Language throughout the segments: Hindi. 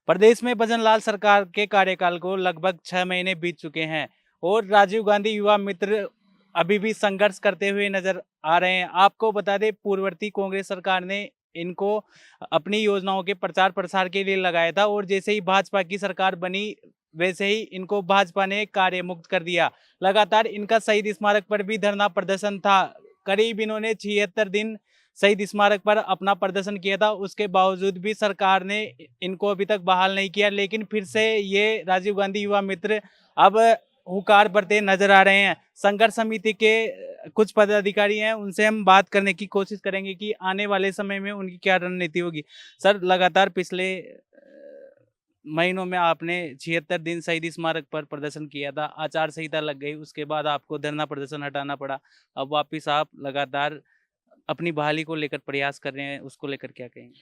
प्रदेश में भजनलाल सरकार के कार्यकाल को लगभग 6 महीने बीत चुके हैं और राजीव गांधी युवा मित्र अभी भी संघर्ष करते हुए नजर आ रहे हैं। आपको बता दें, पूर्ववर्ती कांग्रेस सरकार ने इनको अपनी योजनाओं के प्रचार प्रसार के लिए लगाया था और जैसे ही भाजपा की सरकार बनी वैसे ही इनको भाजपा ने कार्य मुक्त कर दिया। लगातार इनका शहीद स्मारक पर भी धरना प्रदर्शन था। करीब इन्होंने 76 दिन शहीद स्मारक पर अपना प्रदर्शन किया था। उसके बावजूद भी सरकार ने इनको अभी तक बहाल नहीं किया, लेकिन फिर से ये राजीव गांधी युवा मित्र अब हुंकार भरते नजर आ रहे हैं। संघर्ष समिति के कुछ पदाधिकारी हैं, उनसे हम बात करने की कोशिश करेंगे कि आने वाले समय में उनकी क्या रणनीति होगी। सर, लगातार पिछले महीनों में आपने 76 दिन शहीद स्मारक पर प्रदर्शन किया था, आचार संहिता लग गई, उसके बाद आपको धरना प्रदर्शन हटाना पड़ा। अब वापिस आप लगातार अपनी बहाली को लेकर प्रयास कर रहे हैं, उसको लेकर क्या कहेंगे?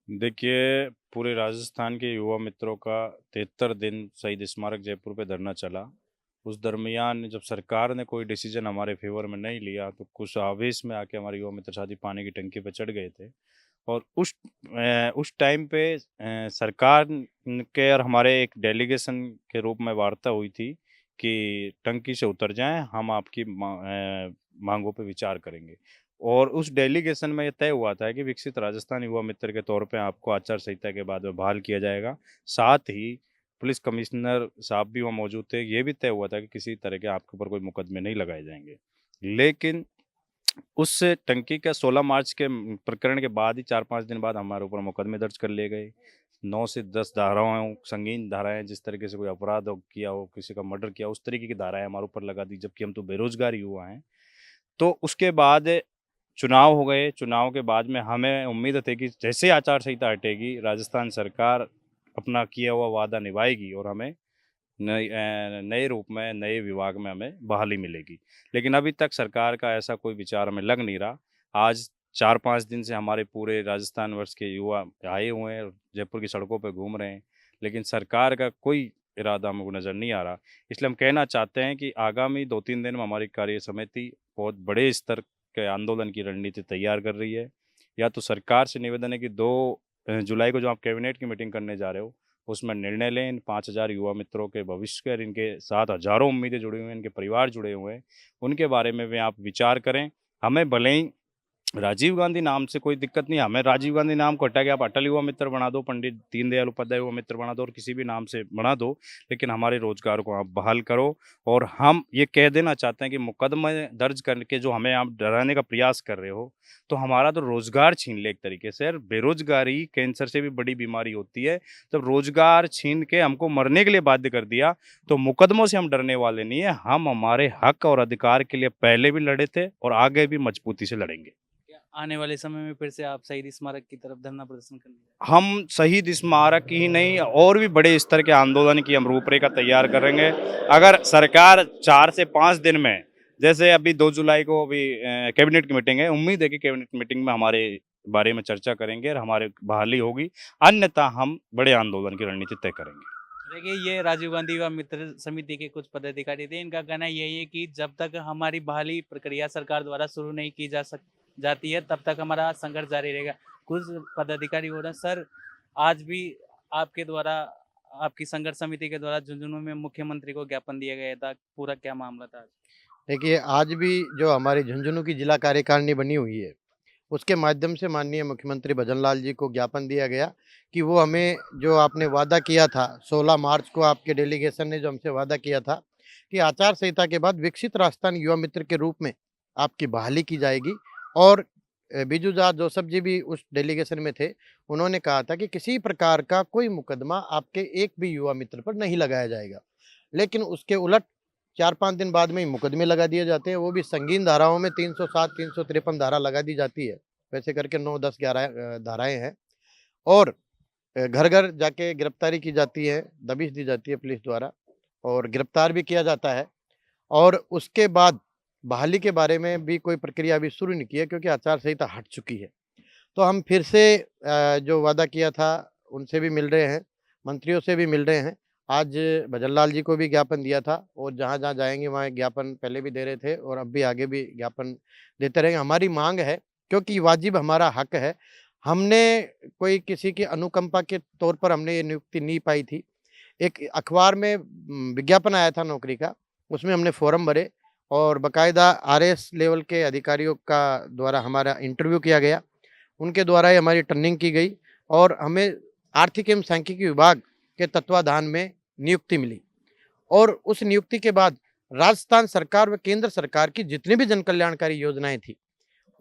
देखिए, पूरे राजस्थान के युवा मित्रों का 73 दिन शहीद स्मारक जयपुर पे धरना चला। उस दरमियान जब सरकार ने कोई डिसीजन हमारे फेवर में नहीं लिया, तो कुछ आवेश में आके हमारे युवा मित्र साथी पानी की टंकी पे चढ़ गए थे। और उस टाइम पे सरकार के और हमारे एक डेलीगेशन के रूप में वार्ता हुई थी कि टंकी से उतर जाएँ, हम आपकी माँगों पे विचार करेंगे। और उस डेलीगेशन में ये तय हुआ था कि विकसित राजस्थान युवा मित्र के तौर पे आपको आचार संहिता के बाद में बहाल किया जाएगा। साथ ही पुलिस कमिश्नर साहब भी वहाँ मौजूद थे। ये भी तय हुआ था कि किसी तरह के आपके ऊपर कोई मुकदमे नहीं लगाए जाएँगे। लेकिन उस टंकी के 16 मार्च के प्रकरण के बाद ही 4-5 दिन बाद हमारे ऊपर मुकदमे दर्ज कर लिए गए। 9 से 10 धाराओं संगीन धाराएँ, जिस तरीके से कोई अपराध किया हो, किसी का मर्डर किया हो, उस तरीके की धाराएँ हमारे ऊपर लगा दी, जबकि हम तो बेरोज़गार युवा हैं। तो उसके बाद चुनाव हो गए। चुनाव के बाद में हमें उम्मीद थी कि जैसे आचार संहिता हटेगी, राजस्थान सरकार अपना किया हुआ वादा निभाएगी और हमें नए रूप में, नए विभाग में हमें बहाली मिलेगी। लेकिन अभी तक सरकार का ऐसा कोई विचार हमें लग नहीं रहा। आज 4-5 दिन से हमारे पूरे राजस्थान वर्ष के युवा आए हुए हैं और जयपुर की सड़कों पे घूम रहे हैं, लेकिन सरकार का कोई इरादा हमको नज़र नहीं आ रहा। इसलिए हम कहना चाहते हैं कि आगामी 2-3 दिन में हमारी कार्य समिति बहुत बड़े स्तर के आंदोलन की रणनीति तैयार कर रही है। या तो सरकार से निवेदन है कि 2 जुलाई को जो आप कैबिनेट की मीटिंग करने जा रहे हो, उसमें निर्णय लें। इन 5,000 युवा मित्रों के भविष्य और इनके साथ हज़ारों उम्मीदें जुड़ी हुई हैं, इनके परिवार जुड़े हुए हैं, उनके बारे में भी आप विचार करें। हमें भले ही राजीव गांधी नाम से कोई दिक्कत नहीं है, हमें राजीव गांधी नाम को हटा के आप अटल युवा मित्र बना दो, पंडित दीनदयाल उपाध्याय युवा मित्र बना दो और किसी भी नाम से बना दो, लेकिन हमारे रोजगार को आप बहाल करो। और हम ये कह देना चाहते हैं कि मुकदमे दर्ज करके जो हमें आप डराने का प्रयास कर रहे हो, तो हमारा तो रोजगार छीन ले एक तरीके से। और बेरोजगारी कैंसर से भी बड़ी बीमारी होती है। जब रोजगार छीन के हमको मरने के लिए बाध्य कर दिया, तो मुकदमों से हम डरने वाले नहीं है। हम हमारे हक और अधिकार के लिए पहले भी लड़े थे और आगे भी मजबूती से लड़ेंगे। क्या आने वाले समय में फिर से आप शहीद स्मारक की तरफ धरना प्रदर्शन करने जा रहे हम शहीद स्मारक ही नहीं, और भी बड़े स्तर के आंदोलन की हम रूपरेखा तैयार करेंगे। अगर सरकार 4 से 5 दिन में, जैसे अभी 2 जुलाई को अभी कैबिनेट की मीटिंग है, उम्मीद है कि कैबिनेट मीटिंग में हमारे बारे में चर्चा करेंगे और हमारे बहाली होगी। अन्यथा हम बड़े आंदोलन की रणनीति तय करेंगे। हैं? देखिए, ये राजीव गांधी युवा मित्र समिति के कुछ पदाधिकारी थे। इनका कहना यही है कि जब तक हमारी बहाली प्रक्रिया सरकार द्वारा शुरू नहीं की जाती है, तब तक हमारा संघर्ष जारी रहेगा। कुछ पदाधिकारी हो रहे हैं, सर, आज भी आपके द्वारा, आपकी संघर्ष समिति के द्वारा झुंझुनू में मुख्यमंत्री को ज्ञापन दिया गया था, पूरा क्या मामला था आज? देखिए, आज भी जो हमारी झुंझुनू की जिला कार्यकारिणी बनी हुई है, उसके माध्यम से माननीय मुख्यमंत्री भजनलाल जी को ज्ञापन दिया गया कि वो हमें जो आपने वादा किया था, 16 मार्च को आपके डेलीगेशन ने जो हमसे वादा किया था कि आचार संहिता के बाद विकसित राजस्थान युवा मित्र के रूप में आपकी बहाली की जाएगी। और बिजू जाट जोसफ जी भी उस डेलीगेशन में थे। उन्होंने कहा था कि किसी प्रकार का कोई मुकदमा आपके एक भी युवा मित्र पर नहीं लगाया जाएगा। लेकिन उसके उलट 4-5 दिन बाद में ही मुकदमे लगा दिए जाते हैं, वो भी संगीन धाराओं में 307, 353 धारा लगा दी जाती है। वैसे करके 9, 10, 11 धाराएँ हैं। और घर-घर जाके गिरफ्तारी की जाती है, दबिश दी जाती है पुलिस द्वारा और गिरफ्तार भी किया जाता है। और उसके बाद बहाली के बारे में भी कोई प्रक्रिया अभी शुरू नहीं की है, क्योंकि आचार संहिता हट चुकी है। तो हम फिर से जो वादा किया था उनसे भी मिल रहे हैं, मंत्रियों से भी मिल रहे हैं। आज भजनलाल जी को भी ज्ञापन दिया था और जहाँ-जहाँ जाएँगे वहाँ ज्ञापन पहले भी दे रहे थे और अब भी आगे भी ज्ञापन देते रहेंगे। हमारी माँग है, क्योंकि वाजिब हमारा हक है। हमने कोई किसी की अनुकंपा के तौर पर हमने ये नियुक्ति नहीं पाई थी। एक अखबार में विज्ञापन आया था नौकरी का, उसमें हमने फॉर्म भरे और बाकायदा आरएस लेवल के अधिकारियों का द्वारा हमारा इंटरव्यू किया गया। उनके द्वारा ही हमारी ट्रेनिंग की गई और हमें आर्थिक एवं सांख्यिकी विभाग के तत्वाधान में नियुक्ति मिली। और उस नियुक्ति के बाद राजस्थान सरकार व केंद्र सरकार की जितनी भी जनकल्याणकारी योजनाएं थी,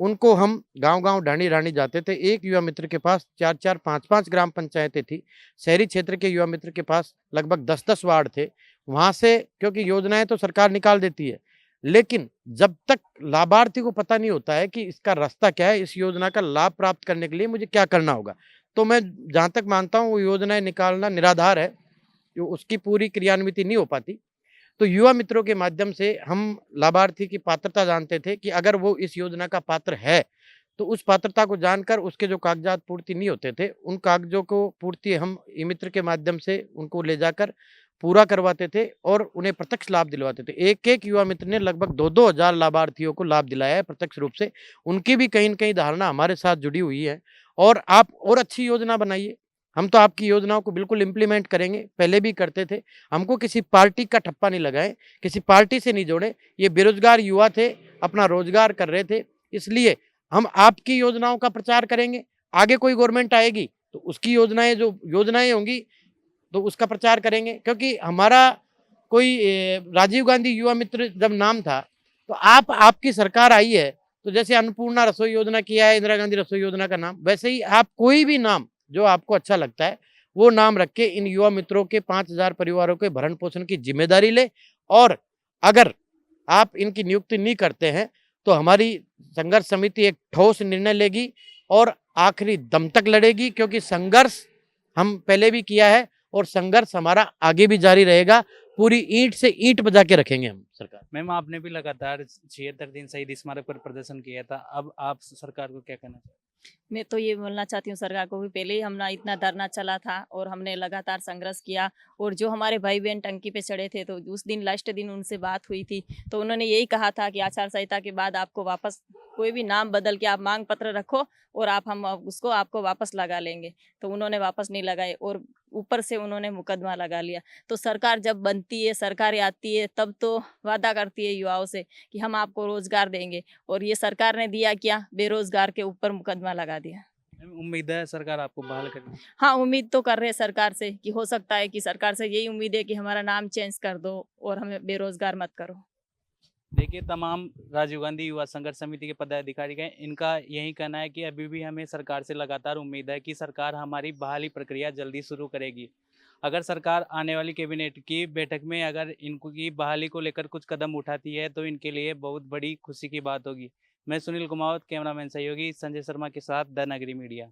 उनको हम गांव-गांव, ढाणी-ढाणी जाते थे। एक युवा मित्र के पास 4-4, 5-5 ग्राम पंचायतें थी। शहरी क्षेत्र के युवा मित्र के पास लगभग 10-10 वार्ड थे। वहाँ से, क्योंकि योजनाएं तो सरकार निकाल देती है, लेकिन जब तक लाभार्थी को पता नहीं होता है कि इसका रास्ता क्या है, इस योजना का लाभ प्राप्त करने के लिए मुझे क्या करना होगा, तो मैं जहाँ तक मानता हूँ वो योजनाएं निकालना निराधार है, जो उसकी पूरी क्रियान्विति नहीं हो पाती। तो युवा मित्रों के माध्यम से हम लाभार्थी की पात्रता जानते थे कि अगर वो इस योजना का पात्र है, तो उस पात्रता को जानकर उसके जो कागजात पूर्ति नहीं होते थे, उन कागजों को पूर्ति हम ई मित्र के माध्यम से उनको ले जाकर पूरा करवाते थे और उन्हें प्रत्यक्ष लाभ दिलवाते थे। एक-एक युवा मित्र ने लगभग 2-2 हज़ार लाभार्थियों को लाभ दिलाया है प्रत्यक्ष रूप से। उनकी भी कहीं न कहीं धारणा हमारे साथ जुड़ी हुई है और आप और अच्छी योजना बनाइए। हम तो आपकी योजनाओं को बिल्कुल इम्प्लीमेंट करेंगे, पहले भी करते थे। हमको किसी पार्टी का ठप्पा नहीं लगाएँ, किसी पार्टी से नहीं जोड़े। ये बेरोजगार युवा थे, अपना रोजगार कर रहे थे, इसलिए हम आपकी योजनाओं का प्रचार करेंगे। आगे कोई गवर्नमेंट आएगी तो उसकी योजनाएँ, जो योजनाएँ होंगी, तो उसका प्रचार करेंगे। क्योंकि हमारा कोई राजीव गांधी युवा मित्र जब नाम था, तो आपकी सरकार आई है, तो जैसे अन्नपूर्णा रसोई योजना किया है, इंदिरा गांधी रसोई योजना का नाम, वैसे ही आप कोई भी नाम जो आपको अच्छा लगता है, वो नाम रख के इन युवा मित्रों के 5,000 परिवारों के भरण पोषण की जिम्मेदारी ले। और अगर आप इनकी नियुक्ति नहीं करते हैं, तो हमारी संघर्ष समिति एक ठोस निर्णय लेगी और आखिरी दम तक लड़ेगी, क्योंकि संघर्ष हम पहले भी किया है और संघर्ष हमारा आगे भी जारी रहेगा। पूरी ईंट से ईंट बजा के रखेंगे हम सरकार। मैम, आपने भी लगातार 76 दिन शहीद स्मारक पर प्रदर्शन किया था, अब आप सरकार को क्या कहना चाहते हैं? मैं तो ये बोलना चाहती हूँ सरकार को भी, पहले ही हमने इतना धरना चला था और हमने लगातार संघर्ष किया, और जो हमारे भाई बहन टंकी पे चढ़े थे, तो उस दिन लास्ट दिन उनसे बात हुई थी, तो उन्होंने यही कहा था कि आचार संहिता के बाद आपको वापस कोई भी नाम बदल के आप मांग पत्र रखो और हम उसको आपको वापस लगा लेंगे। तो उन्होंने वापस नहीं लगाए और ऊपर से उन्होंने मुकदमा लगा लिया। तो सरकार जब बनती है, सरकार आती है, तब तो वादा करती है युवाओं से कि हम आपको रोजगार देंगे, और ये सरकार ने दिया क्या? बेरोजगार के ऊपर मुकदमा लगा दिया। मैम, उम्मीद है सरकार आपको बहाल करेगी? हाँ, उम्मीद तो कर रहे हैं सरकार से कि हो सकता है कि सरकार से यही उम्मीद है कि हमारा नाम चेंज कर दो और हमें बेरोजगार मत करो। देखिए, तमाम राजीव गांधी युवा संघर्ष समिति के पदाधिकारी हैं, इनका यही कहना है कि अभी भी हमें सरकार से लगातार उम्मीद है कि सरकार हमारी बहाली प्रक्रिया जल्दी शुरू करेगी। अगर सरकार आने वाली कैबिनेट की बैठक में अगर इनकी बहाली को लेकर कुछ कदम उठाती है, तो इनके लिए बहुत बड़ी खुशी की बात होगी। मैं सुनील कुमावत, कैमरामैन सहयोगी संजय शर्मा के साथ द नगरी मीडिया।